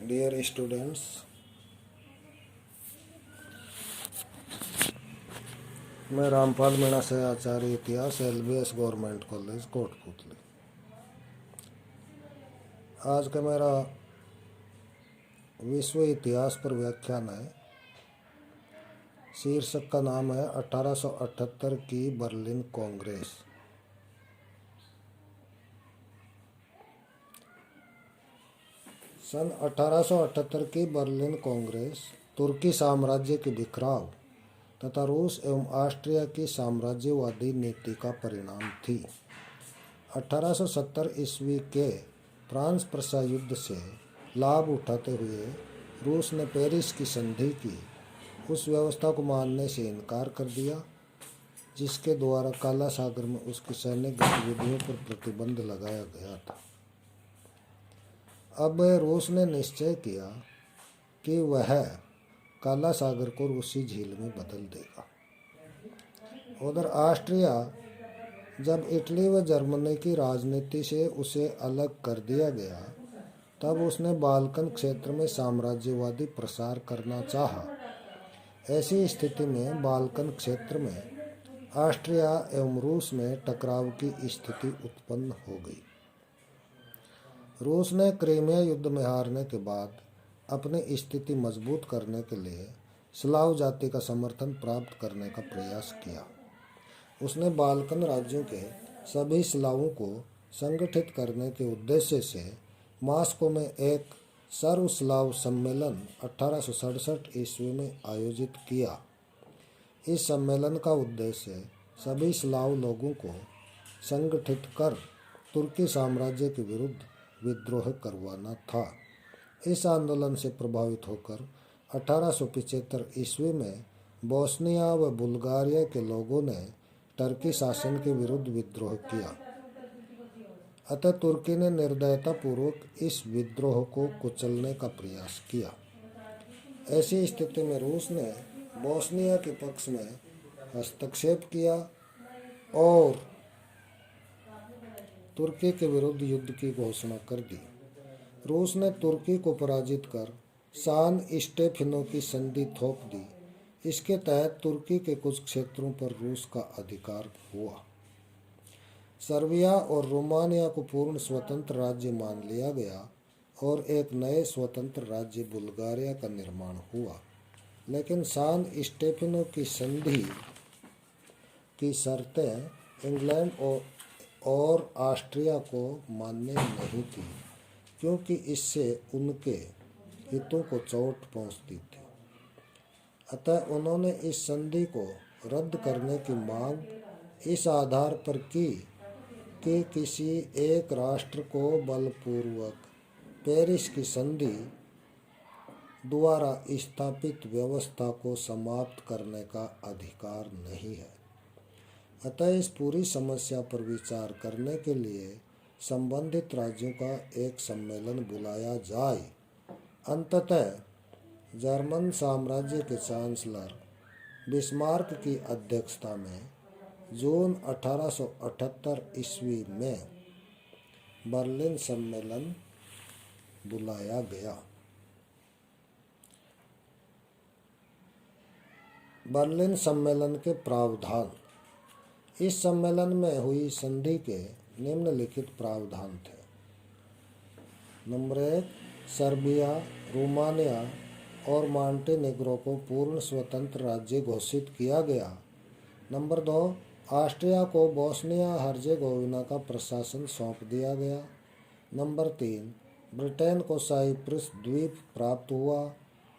Dear students, मैं रामपाल मीणा से आचार्य इतिहास LBS गवर्नमेंट कॉलेज कोटपुतली। आज का मेरा विश्व इतिहास पर व्याख्यान है। शीर्षक का नाम है 1878 की बर्लिन कांग्रेस। सन 1878 की बर्लिन कांग्रेस तुर्की साम्राज्य के बिखराव तथा रूस एवं ऑस्ट्रिया की साम्राज्यवादी नीति का परिणाम थी। 1870 ईस्वी के फ्रांस प्रशा युद्ध से लाभ उठाते हुए रूस ने पेरिस की संधि की उस व्यवस्था को मानने से इनकार कर दिया जिसके द्वारा काला सागर में उसकी सैन्य गतिविधियों पर प्रतिबंध लगाया गया था। अब रूस ने निश्चय किया कि वह काला सागर को रूसी झील में बदल देगा। उधर ऑस्ट्रिया जब इटली व जर्मनी की राजनीति से उसे अलग कर दिया गया तब उसने बाल्कन क्षेत्र में साम्राज्यवादी प्रसार करना चाहा। ऐसी स्थिति में बाल्कन क्षेत्र में ऑस्ट्रिया एवं रूस में टकराव की स्थिति उत्पन्न हो गई। रूस ने क्रीमिया युद्ध में हारने के बाद अपनी स्थिति मजबूत करने के लिए स्लाव जाति का समर्थन प्राप्त करने का प्रयास किया। उसने बाल्कन राज्यों के सभी स्लावों को संगठित करने के उद्देश्य से मॉस्को में एक सर्व स्लाव सम्मेलन 1867 ईस्वी में आयोजित किया। इस सम्मेलन का उद्देश्य सभी स्लाव लोगों को संगठित कर तुर्की साम्राज्य के विरुद्ध विद्रोह करवाना था। इस आंदोलन से प्रभावित होकर 1875 ईस्वी में बोस्निया व बुल्गारिया के लोगों ने टर्की शासन के विरुद्ध विद्रोह किया। अतः तुर्की ने निर्दयतापूर्वक इस विद्रोह को कुचलने का प्रयास किया। ऐसी स्थिति में रूस ने बोस्निया के पक्ष में हस्तक्षेप किया और तुर्की के विरुद्ध युद्ध की घोषणा कर दी। रूस ने तुर्की को पराजित कर सान स्टेफिनो की संधि थोप दी। इसके तहत तुर्की के कुछ क्षेत्रों पर रूस का अधिकार हुआ। सर्बिया और रोमानिया को पूर्ण स्वतंत्र राज्य मान लिया गया और एक नए स्वतंत्र राज्य बुल्गारिया का निर्माण हुआ। लेकिन सान स्टेफिनो की संधि की शर्तें इंग्लैंड और ऑस्ट्रिया को मान्य नहीं थी क्योंकि इससे उनके हितों को चोट पहुंचती थी। अतः उन्होंने इस संधि को रद्द करने की मांग इस आधार पर की कि किसी एक राष्ट्र को बलपूर्वक पेरिस की संधि द्वारा स्थापित व्यवस्था को समाप्त करने का अधिकार नहीं है। अतः इस पूरी समस्या पर विचार करने के लिए संबंधित राज्यों का एक सम्मेलन बुलाया जाए। अंततः जर्मन साम्राज्य के चांसलर बिस्मार्क की अध्यक्षता में जून 1878 ईस्वी में बर्लिन सम्मेलन बुलाया गया। बर्लिन सम्मेलन के प्रावधान। इस सम्मेलन में हुई संधि के निम्नलिखित प्रावधान थे। नंबर 1, सर्बिया, रोमानिया और मॉन्टेनेग्रो को पूर्ण स्वतंत्र राज्य घोषित किया गया। नंबर 2, ऑस्ट्रिया को बोस्निया हर्जेगोविना का प्रशासन सौंप दिया गया। नंबर 3, ब्रिटेन को साइप्रस द्वीप प्राप्त हुआ।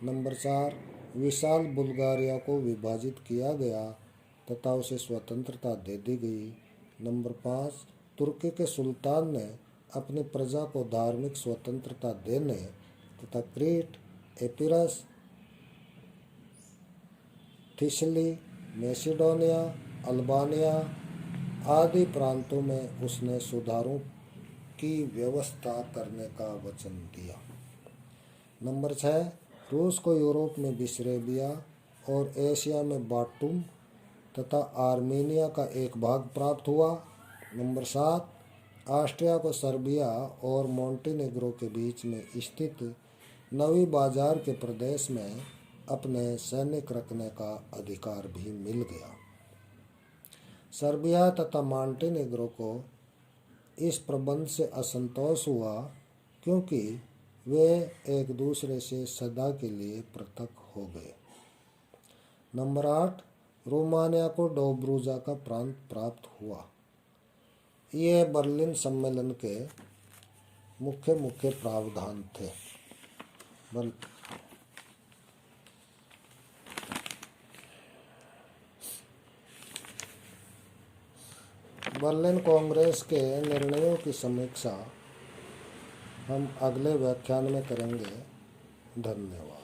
नंबर 4, विशाल बुल्गारिया को विभाजित किया गया तथा उसे स्वतंत्रता दे दी गई। नंबर 5, तुर्की के सुल्तान ने अपनी प्रजा को धार्मिक स्वतंत्रता देने तथा क्रीट, एपिरस, थिसली, मैसिडोनिया, अल्बानिया आदि प्रांतों में उसने सुधारों की व्यवस्था करने का वचन दिया। नंबर 6, रूस को यूरोप में बिसरेबिया और एशिया में बाटुम तथा आर्मेनिया का एक भाग प्राप्त हुआ। नंबर 7, ऑस्ट्रिया को सर्बिया और मॉन्टेनेग्रो के बीच में स्थित नवी बाजार के प्रदेश में अपने सैनिक रखने का अधिकार भी मिल गया। सर्बिया तथा मॉन्टेनेग्रो को इस प्रबंध से असंतोष हुआ, क्योंकि वे एक दूसरे से सदा के लिए पृथक हो गए। नंबर 8, रोमानिया को डोब्रूजा का प्रांत प्राप्त हुआ। ये बर्लिन सम्मेलन के मुख्य प्रावधान थे। बर्लिन कांग्रेस के निर्णयों की समीक्षा हम अगले व्याख्यान में करेंगे। धन्यवाद।